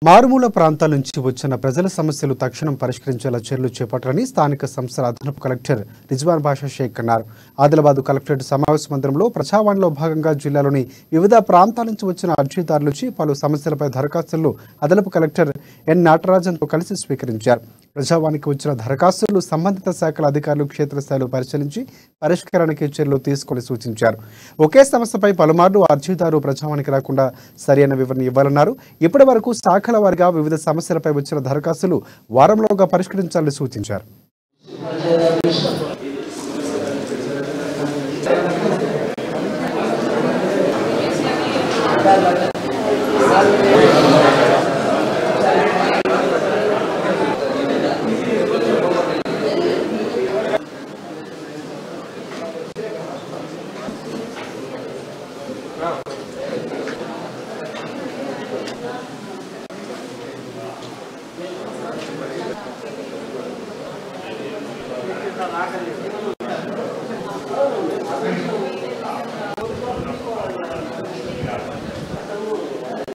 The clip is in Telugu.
మారుమూల ప్రాంతాల నుంచి వచ్చిన ప్రజల సమస్యలు తక్షణం పరిష్కరించేలా చర్యలు చేపట్టాలని స్థానిక సంస్థల అదనపు కలెక్టర్ రిజ్వాన్ బాషా షేక్ అన్నారు. ఆదిలాబాద్ కలెక్టరేట్ సమావేశ మందిరంలో ప్రజావాణిలో భాగంగా జిల్లాలోని వివిధ ప్రాంతాల నుంచి వచ్చిన అర్జీదారుల నుంచి పలు సమస్యలపై దరఖాస్తులను అదనపు కలెక్టర్ ఎన్ నాటరాజన్తో కలిసి స్వీకరించారు. ప్రజావాణికి వచ్చిన దరఖాస్తులు సంబంధిత శాఖల అధికారులు క్షేత్రస్థాయిలో పరిశీలించి పరిష్కారానికి చర్యలు తీసుకొని సూచించారు. ఒకే సమస్యపై పలుమార్లు అర్జీదారు ప్రజావాణికి రాకుండా సరైన వివరణ ఇవ్వాలన్నారు. ఇప్పటి వరకు శాఖల వారిగా వివిధ సమస్యలపై వచ్చిన దరఖాస్తులు వారంలోగా పరిష్కరించాలని సూచించారు.